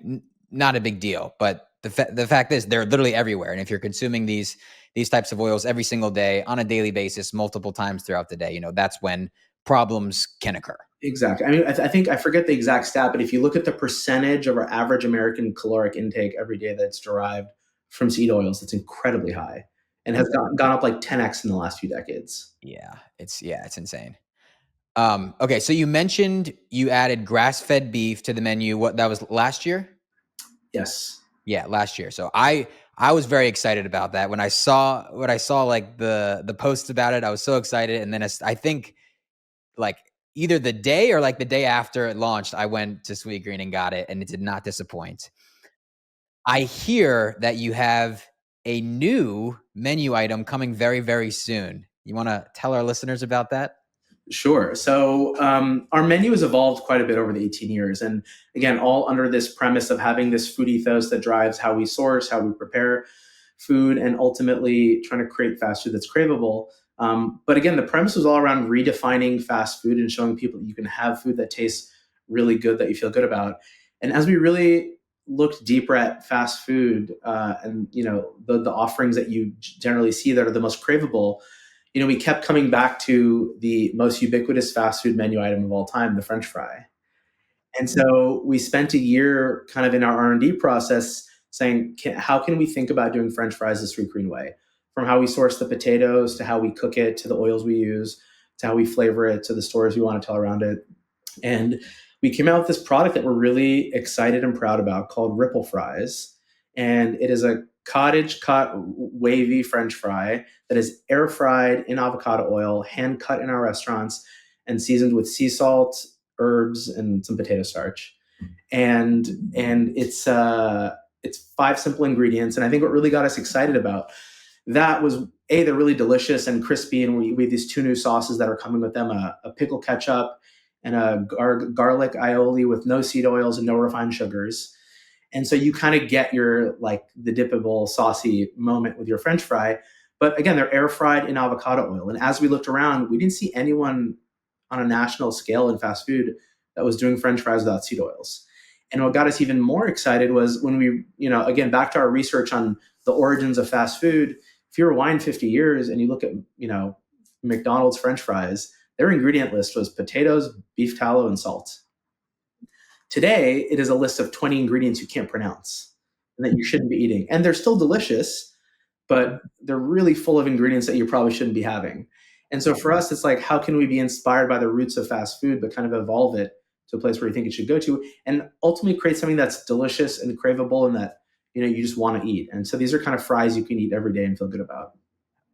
not a big deal. But the fact is they're literally everywhere. And if you're consuming these types of oils every single day on a daily basis, multiple times throughout the day, that's when problems can occur. Exactly. I mean, I think I forget the exact stat, but if you look at the percentage of our average American caloric intake every day that's derived from seed oils, it's incredibly high and has gone up like 10x in the last few decades. Yeah. It's insane. Okay. So you mentioned you added grass-fed beef to the menu. What, that was last year? Yes. Yeah, last year. So I was very excited about that. When I saw like the posts about it, I was so excited. And then I think like either the day or like the day after it launched, I went to Sweetgreen and got it, and it did not disappoint. I hear that you have a new menu item coming very, very soon. You want to tell our listeners about that? Sure. So our menu has evolved quite a bit over the 18 years. And again, all under this premise of having this food ethos that drives how we source, how we prepare food, and ultimately trying to create fast food that's craveable. But again, the premise was all around redefining fast food and showing people that you can have food that tastes really good, that you feel good about. And as we really looked deeper at fast food, and the offerings that you generally see that are the most craveable, we kept coming back to the most ubiquitous fast food menu item of all time, the French fry. And so we spent a year kind of in our R&D process saying, how can we think about doing French fries the Sweetgreen way? From how we source the potatoes to how we cook it to the oils we use. to how we flavor it, to the stories we want to tell around it. And we came out with this product that we're really excited and proud about called Ripple Fries. And it is a cottage cut wavy French fry that is air fried in avocado oil, hand cut in our restaurants, and seasoned with sea salt, herbs, and some potato starch. And it's 5 simple ingredients. And I think what really got us excited about that was they're really delicious and crispy, and we have these 2 new sauces that are coming with them: a pickle ketchup and a garlic aioli with no seed oils and no refined sugars. And so you kind of get your like the dippable saucy moment with your French fry. But again, they're air fried in avocado oil. And as we looked around, we didn't see anyone on a national scale in fast food that was doing French fries without seed oils. And what got us even more excited was when we, again, back to our research on the origins of fast food. If you rewind 50 years and you look at, McDonald's French fries, their ingredient list was potatoes, beef tallow, and salt. Today, it is a list of 20 ingredients you can't pronounce and that you shouldn't be eating. And they're still delicious, but they're really full of ingredients that you probably shouldn't be having. And so for us, it's like, how can we be inspired by the roots of fast food, but kind of evolve it to a place where you think it should go to, and ultimately create something that's delicious and craveable and that, you just want to eat. And so these are kind of fries you can eat every day and feel good about.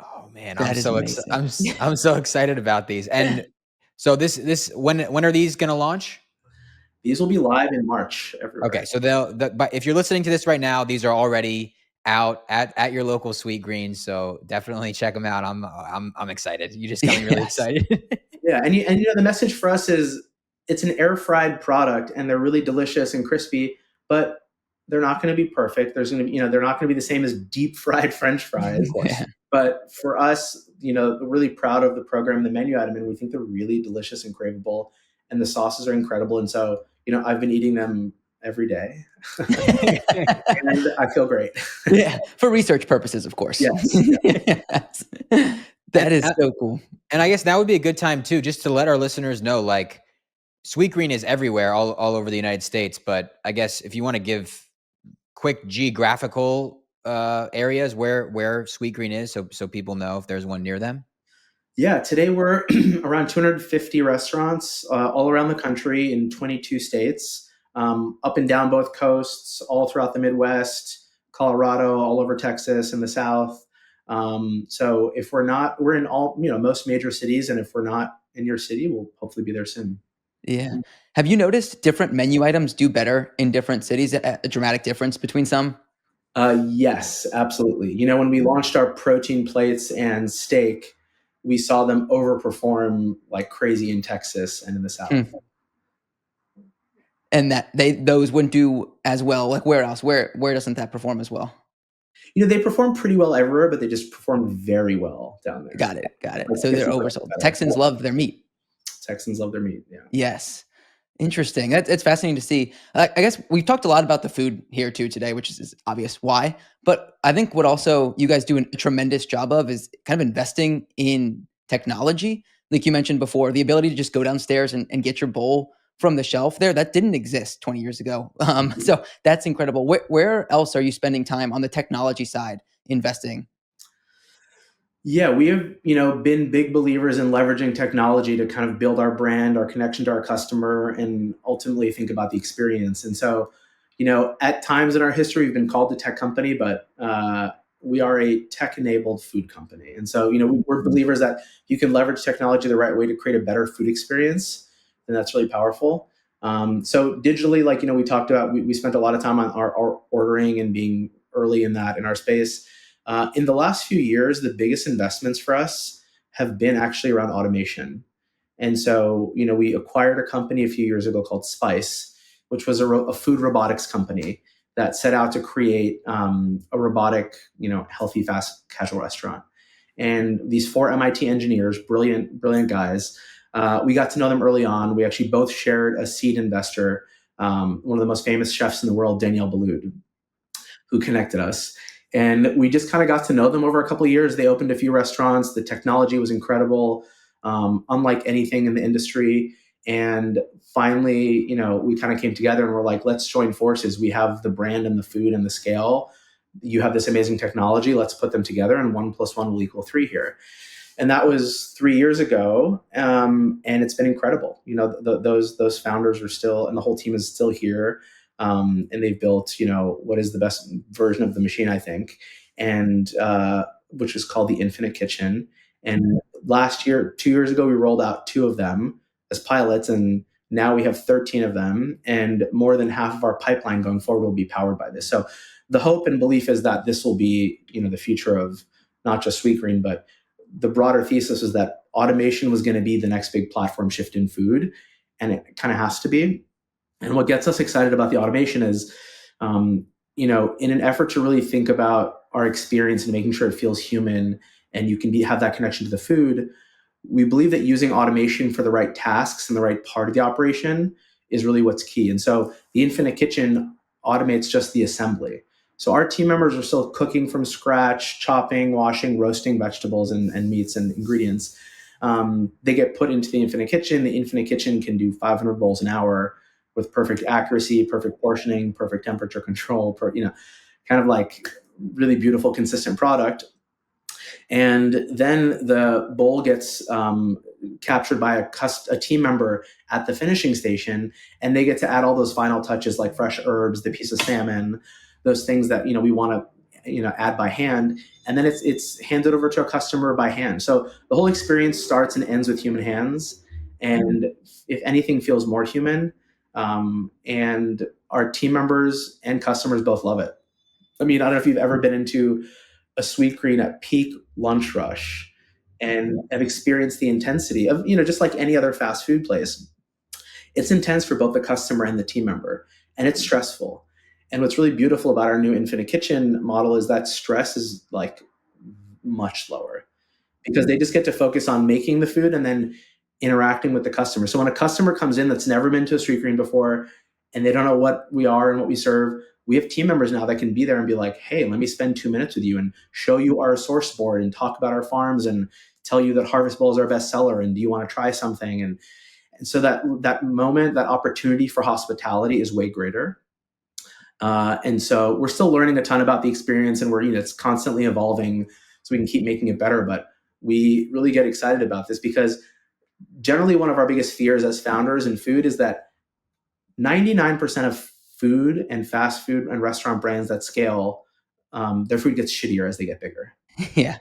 Oh man, I'm so excited about these. And so this when are these going to launch? These will be live in March everywhere. Okay, so but if you're listening to this right now, these are already out at your local Sweetgreen. So definitely check them out. I'm excited. You just got me really excited. Yeah, and the message for us is it's an air fried product, and they're really delicious and crispy, but they're not going to be perfect. There's going to be, they're not going to be the same as deep fried French fries. Yeah. But for us, we're really proud of the program, the menu item, and we think they're really delicious and craveable, and the sauces are incredible. And so, I've been eating them every day, and I feel great. Yeah, for research purposes, of course. Yes. Yes. That is so cool. And I guess that would be a good time too, just to let our listeners know, like Sweetgreen is everywhere, all over the United States. But I guess if you want to give quick geographical areas where Sweetgreen is, so people know if there's one near them. Yeah, today we're around 250 restaurants all around the country in 22 states, up and down both coasts, all throughout the Midwest, Colorado, all over Texas and the South. So if we're in all, most major cities, and if we're not in your city, we'll hopefully be there soon. Yeah. Have you noticed different menu items do better in different cities? A dramatic difference between some? Yes, absolutely. When we launched our protein plates and steak, we saw them overperform like crazy in Texas and in the South. And that those wouldn't do as well. Like where else? Where doesn't that perform as well? They perform pretty well everywhere, but they just perform very well down there. Got it. So they're oversold. Texans love their meat. Texans love their meat. Yeah. Yes. Interesting. It's fascinating to see. I guess we've talked a lot about the food here too today, which is obvious why. But I think what also you guys do a tremendous job of is kind of investing in technology. Like you mentioned before, the ability to just go downstairs and get your bowl from the shelf there, that didn't exist 20 years ago. So that's incredible. Where else are you spending time on the technology side investing? Yeah, we have, been big believers in leveraging technology to kind of build our brand, our connection to our customer, and ultimately think about the experience. And so, at times in our history, we've been called a tech company, but we are a tech-enabled food company. And so, we're believers that you can leverage technology the right way to create a better food experience, and that's really powerful. So digitally, like, we talked about, we spent a lot of time on our ordering and being early in our space. In the last few years, the biggest investments for us have been actually around automation. And so, we acquired a company a few years ago called Spice, which was a food robotics company that set out to create a robotic, healthy, fast, casual restaurant. And these 4 MIT engineers, brilliant guys, we got to know them early on. We actually both shared a seed investor, one of the most famous chefs in the world, Daniel Boulud, who connected us. And we just kind of got to know them over a couple of years. They opened a few restaurants. The technology was incredible, unlike anything in the industry. And finally, we kind of came together and we're like, let's join forces. We have the brand and the food and the scale. You have this amazing technology. Let's put them together, and 1 + 1 will equal 3 here. And that was 3 years ago, and it's been incredible. Those founders are still, and the whole team is still here, and they've built what is the best version of the machine, I think, and which is called the Infinite Kitchen. And last year, 2 years ago, we rolled out 2 of them as pilots, and now we have 13 of them, and more than half of our pipeline going forward will be powered by this. So the hope and belief is that this will be, the future of not just Sweetgreen, but the broader thesis is that automation was going to be the next big platform shift in food, and it kind of has to be. And what gets us excited about the automation is, in an effort to really think about our experience and making sure it feels human and you can have that connection to the food, we believe that using automation for the right tasks and the right part of the operation is really what's key. And so the Infinite Kitchen automates just the assembly. So our team members are still cooking from scratch, chopping, washing, roasting vegetables and meats and ingredients. They get put into the Infinite Kitchen. The Infinite Kitchen can do 500 bowls an hour with perfect accuracy, perfect portioning, perfect temperature control, kind of like really beautiful, consistent product. And then the bowl gets captured by a team member at the finishing station, and they get to add all those final touches like fresh herbs, the piece of salmon, those things that we want to add by hand, and then it's handed over to a customer by hand. So the whole experience starts and ends with human hands, and if anything, feels more human. And our team members and customers both love it. I mean, I don't know if you've ever been into a Sweetgreen at peak lunch rush and have experienced the intensity of, just like any other fast food place. It's intense for both the customer and the team member, and it's stressful. And what's really beautiful about our new Infinite Kitchen model is that stress is like much lower because they just get to focus on making the food and then interacting with the customer. So when a customer comes in that's never been to a Sweetgreen before and they don't know what we are and what we serve, we have team members now that can be there and be like, hey, let me spend 2 minutes with you and show you our source board and talk about our farms and tell you that Harvest Bowl is our best seller and do you want to try something? And so that moment, that opportunity for hospitality is way greater. And so we're still learning a ton about the experience, and it's constantly evolving so we can keep making it better. But we really get excited about this because generally one of our biggest fears as founders in food is that 99% of food and fast food and restaurant brands that scale, their food gets shittier as they get bigger. Yeah.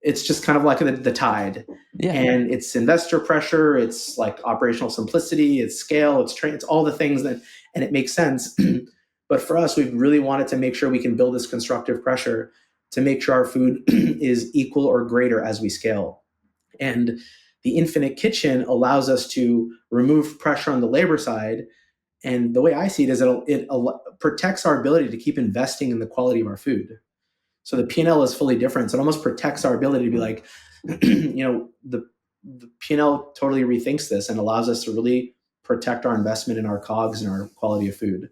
It's just kind of like the tide. Yeah. And it's investor pressure. It's like operational simplicity. It's scale. It's all the things and it makes sense. But for us, we've really wanted to make sure we can build this constructive pressure to make sure our food is equal or greater as we scale. And the Infinite Kitchen allows us to remove pressure on the labor side. And the way I see it is it protects our ability to keep investing in the quality of our food. So the P&L is fully different. So it almost protects our ability to be like, the P&L totally rethinks this and allows us to really protect our investment in our COGS and our quality of food.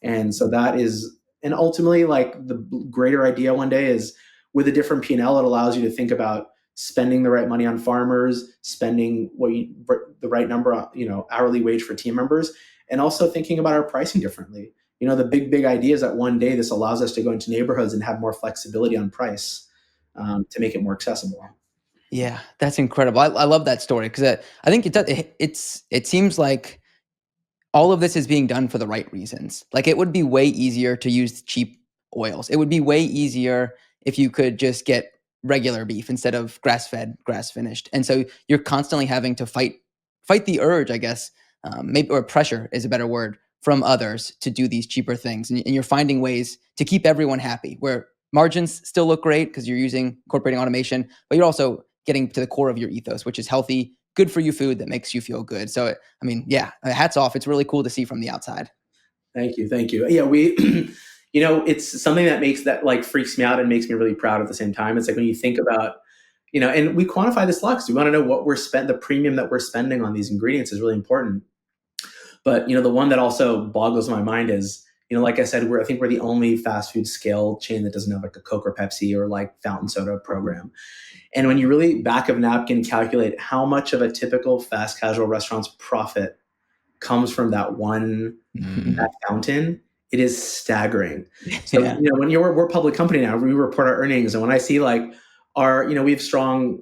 And so that is, and ultimately, like the greater idea one day is with a different P&L, it allows you to think about spending the right money on farmers, spending the right number on, hourly wage for team members, and also thinking about our pricing differently. The big idea is that one day this allows us to go into neighborhoods and have more flexibility on price to make it more accessible. Yeah, that's incredible. I love that story because I think it seems like all of this is being done for the right reasons. Like it would be way easier to use cheap oils. It would be way easier if you could just get regular beef instead of grass-fed, grass-finished. And so you're constantly having to fight the urge, I guess, maybe, or pressure is a better word, from others to do these cheaper things. And you're finding ways to keep everyone happy where margins still look great because you're incorporating automation, but you're also getting to the core of your ethos, which is healthy, good for you food that makes you feel good. So, I mean, yeah, hats off. It's really cool to see from the outside. Thank you. Yeah, we, it's something that like freaks me out and makes me really proud at the same time. It's like when you think about, and we quantify this a lot because we want to know what the premium that we're spending on these ingredients is really important. But, the one that also boggles my mind is, like I said, I think we're the only fast food scale chain that doesn't have like a Coke or Pepsi or like fountain soda program. And when you really back of napkin calculate how much of a typical fast casual restaurant's profit comes from that one that fountain, it is staggering. So, when we're a public company now, we report our earnings. And when I see like we have strong,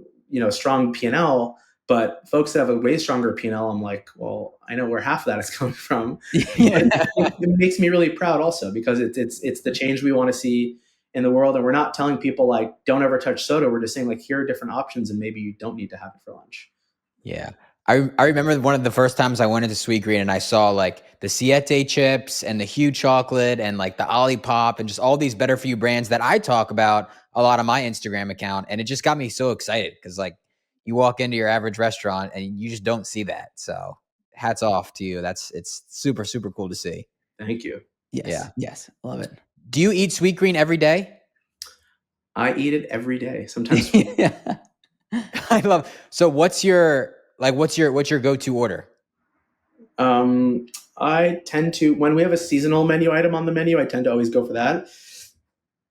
strong P&L, but folks that have a way stronger P&L, I'm like, well, I know where half of that is coming from. Yeah. It makes me really proud also, because it's the change we want to see in the world. And we're not telling people like, don't ever touch soda. We're just saying like, here are different options and maybe you don't need to have it for lunch. Yeah. I remember one of the first times I went into Sweetgreen and I saw like the Siete chips and the Hue chocolate and like the Olipop and just all these better for you brands that I talk about a lot on my Instagram account. And it just got me so excited because like you walk into your average restaurant and you just don't see that. So hats off to you. It's super, super cool to see. Thank you. Yes. Yeah. Yes. Love it. Do you eat Sweetgreen every day? I eat it every day. Sometimes. Yeah. I love. So what's your go-to order? I tend to, when we have a seasonal menu item on the menu, I tend to always go for that.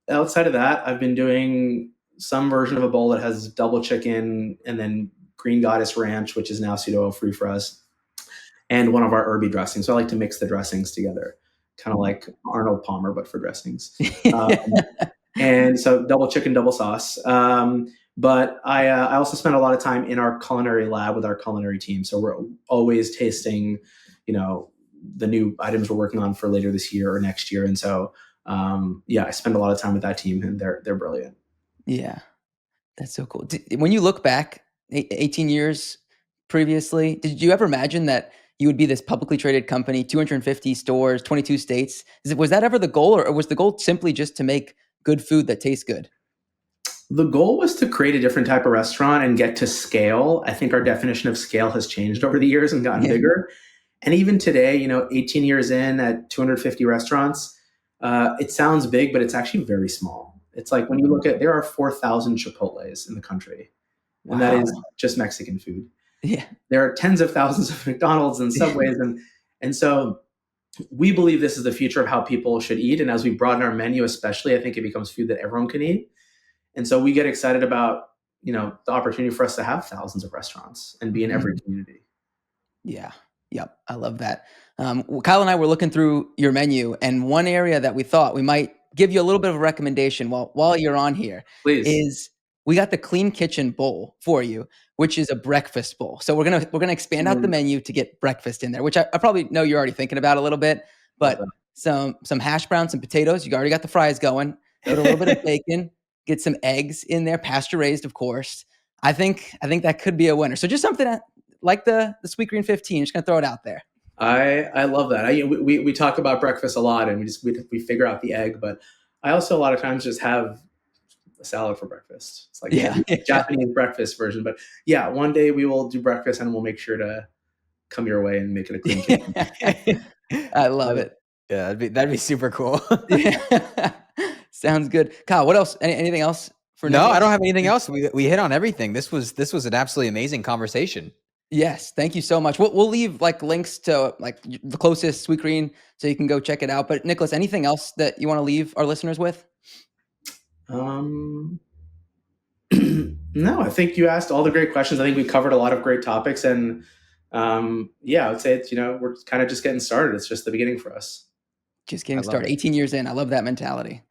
Outside of that, I've been doing some version of a bowl that has double chicken and then Green Goddess Ranch, which is now pseudo free for us, and one of our herby dressings. So I like to mix the dressings together, kind of like Arnold Palmer, but for dressings. And so double chicken, double sauce. But I also spend a lot of time in our culinary lab with our culinary team. So we're always tasting, the new items we're working on for later this year or next year. And so, I spend a lot of time with that team, and they're brilliant. Yeah. That's so cool. When you look back 18 years previously, did you ever imagine that you would be this publicly traded company, 250 stores, 22 states? Was that ever the goal, or was the goal simply just to make good food that tastes good? The goal was to create a different type of restaurant and get to scale. I think our definition of scale has changed over the years and gotten bigger. And even today, 18 years in at 250 restaurants, it sounds big, but it's actually very small. It's like when you look at, there are 4,000 Chipotles in the country, and that is just Mexican food. Yeah. There are tens of thousands of McDonald's and Subways. And so we believe this is the future of how people should eat. And as we broaden our menu, especially, I think it becomes food that everyone can eat. And so we get excited about, the opportunity for us to have thousands of restaurants and be in every community. Yeah. Yep. I love that. Kyle and I were looking through your menu, and one area that we thought we might give you a little bit of a recommendation while you're on here, Please. is we got the Clean Kitchen bowl for you, which is a breakfast bowl. So we're gonna expand out the menu to get breakfast in there, which I probably know you're already thinking about a little bit, but some hash browns, some potatoes. You already got the fries going. Put a little bit of bacon. Get some eggs in there, pasture raised, of course. I think that could be a winner. So just something like the Sweetgreen 15. Just gonna throw it out there. I love that. We talk about breakfast a lot, and we figure out the egg. But I also a lot of times just have a salad for breakfast. It's like Japanese breakfast version. But yeah, one day we will do breakfast, and we'll make sure to come your way and make it a clean kitchen. I love it. Yeah, that'd be super cool. Sounds good. Kyle, what else? Anything else for No, Nicolas? I don't have anything else. We hit on everything. This was an absolutely amazing conversation. Yes, thank you so much. We'll leave like links to like the closest Sweetgreen so you can go check it out. But Nicolas, anything else that you want to leave our listeners with? No, I think you asked all the great questions. I think we covered a lot of great topics, and I would say it's we're kind of just getting started. It's just the beginning for us. Just getting started. 18 years in. I love that mentality.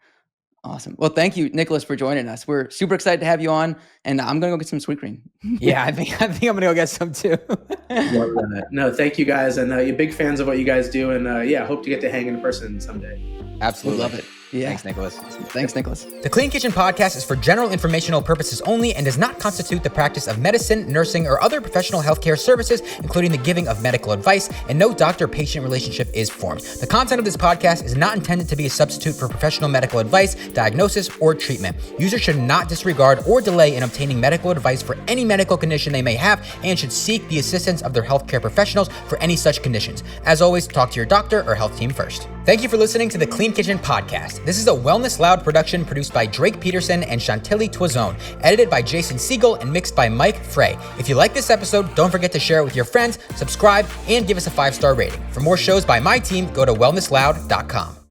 Awesome. Well, thank you, Nicolas, for joining us. We're super excited to have you on, and I'm going to go get some Sweetgreen. Yeah, I think I'm going to go get some too. Love that. No, thank you guys. And you're big fans of what you guys do. And hope to get to hang in person someday. Absolutely. Love it. Yeah. Thanks, Nicolas. Thanks, Nicolas. The Clean Kitchen podcast is for general informational purposes only and does not constitute the practice of medicine, nursing, or other professional healthcare services, including the giving of medical advice, and no doctor-patient relationship is formed. The content of this podcast is not intended to be a substitute for professional medical advice, diagnosis, or treatment. Users should not disregard or delay in obtaining medical advice for any medical condition they may have and should seek the assistance of their healthcare professionals for any such conditions. As always, talk to your doctor or health team first. Thank you for listening to the Clean Kitchen podcast. This is a Wellness Loud production produced by Drake Peterson and Chantilly Toison, edited by Jason Siegel and mixed by Mike Frey. If you like this episode, don't forget to share it with your friends, subscribe, and give us a 5-star rating. For more shows by my team, go to wellnessloud.com.